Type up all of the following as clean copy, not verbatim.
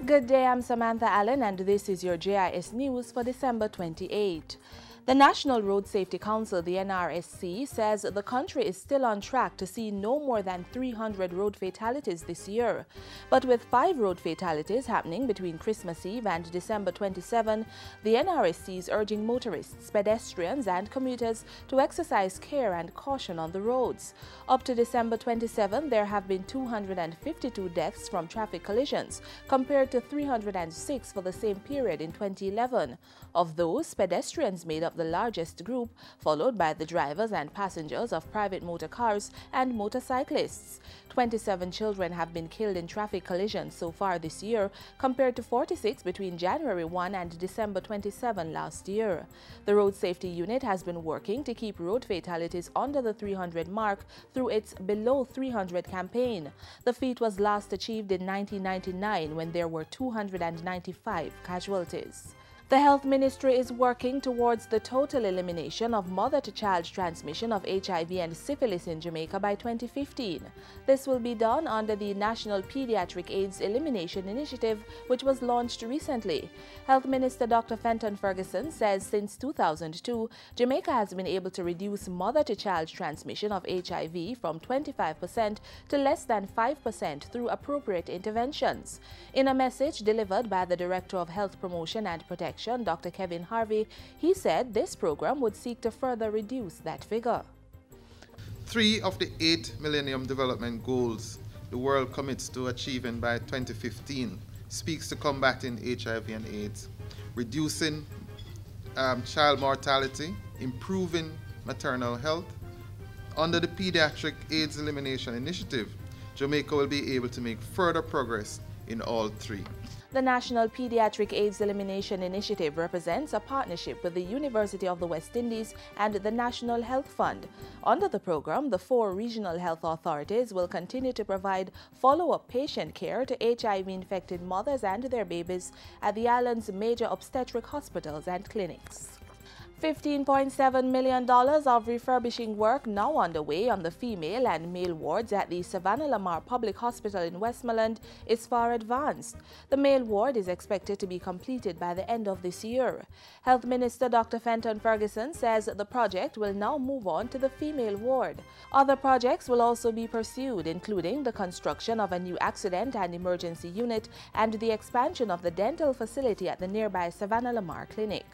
Good day, I'm Samantha Allen and this is your JIS News for December 28. The National Road Safety Council, the NRSC, says the country is still on track to see no more than 300 road fatalities this year. But with 5 road fatalities happening between Christmas Eve and December 27, the NRSC is urging motorists, pedestrians and commuters to exercise care and caution on the roads. Up to December 27, there have been 252 deaths from traffic collisions, compared to 306 for the same period in 2011. Of those, pedestrians made up the largest group, followed by the drivers and passengers of private motor cars and motorcyclists. 27 children have been killed in traffic collisions so far this year, compared to 46 between January 1 and December 27 last year. The Road Safety Unit has been working to keep road fatalities under the 300 mark through its Below 300 campaign. The feat was last achieved in 1999 when there were 295 casualties. The Health Ministry is working towards the total elimination of mother-to-child transmission of HIV and syphilis in Jamaica by 2015. This will be done under the National Pediatric AIDS Elimination Initiative, which was launched recently. Health Minister Dr. Fenton Ferguson says since 2002, Jamaica has been able to reduce mother-to-child transmission of HIV from 25% to less than 5% through appropriate interventions. In a message delivered by the Director of Health Promotion and Protection, Dr. Kevin Harvey, he said this program would seek to further reduce that figure. 3 of the 8 Millennium Development Goals the world commits to achieving by 2015 speaks to combating HIV and AIDS, reducing child mortality, improving maternal health. Under the Pediatric AIDS Elimination Initiative, Jamaica will be able to make further progress in all 3. The National Pediatric AIDS Elimination Initiative represents a partnership with the University of the West Indies and the National Health Fund. Under the program, the 4 regional health authorities will continue to provide follow-up patient care to HIV-infected mothers and their babies at the island's major obstetric hospitals and clinics. $15.7 million of refurbishing work now underway on the female and male wards at the Savannah Lamar Public Hospital in Westmoreland is far advanced. The male ward is expected to be completed by the end of this year. Health Minister Dr. Fenton Ferguson says the project will now move on to the female ward. Other projects will also be pursued, including the construction of a new accident and emergency unit and the expansion of the dental facility at the nearby Savannah Lamar Clinic.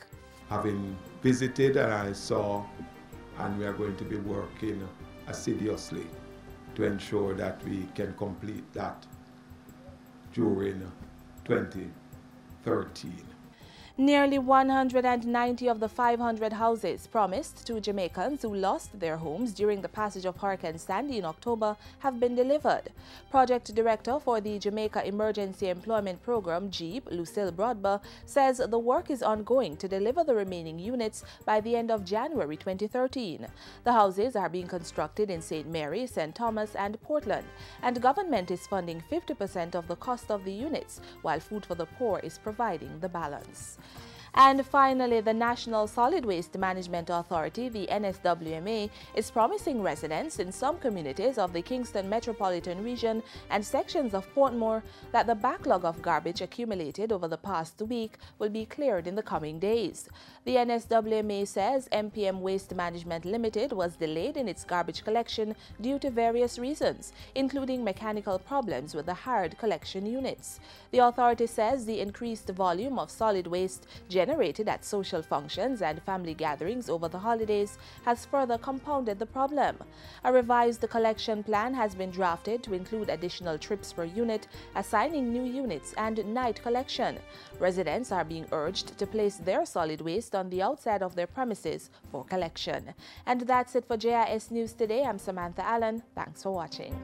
Having visited, and I saw, and we are going to be working assiduously to ensure that we can complete that during 2013. Nearly 190 of the 500 houses promised to Jamaicans who lost their homes during the passage of Hurricane Sandy in October have been delivered. Project Director for the Jamaica Emergency Employment Program, JEEP, Lucille Broadber, says the work is ongoing to deliver the remaining units by the end of January 2013. The houses are being constructed in St. Mary, St. Thomas and Portland, and government is funding 50% of the cost of the units, while Food for the Poor is providing the balance. And finally, the National Solid Waste Management Authority, the NSWMA, is promising residents in some communities of the Kingston metropolitan region and sections of Portmore that the backlog of garbage accumulated over the past week will be cleared in the coming days. The NSWMA says MPM Waste Management Limited was delayed in its garbage collection due to various reasons, including mechanical problems with the hired collection units. The authority says the increased volume of solid waste generated at social functions and family gatherings over the holidays has further compounded the problem. A revised collection plan has been drafted to include additional trips per unit, assigning new units, and night collection. Residents are being urged to place their solid waste on the outside of their premises for collection. And that's it for JIS News today. I'm Samantha Allen. Thanks for watching.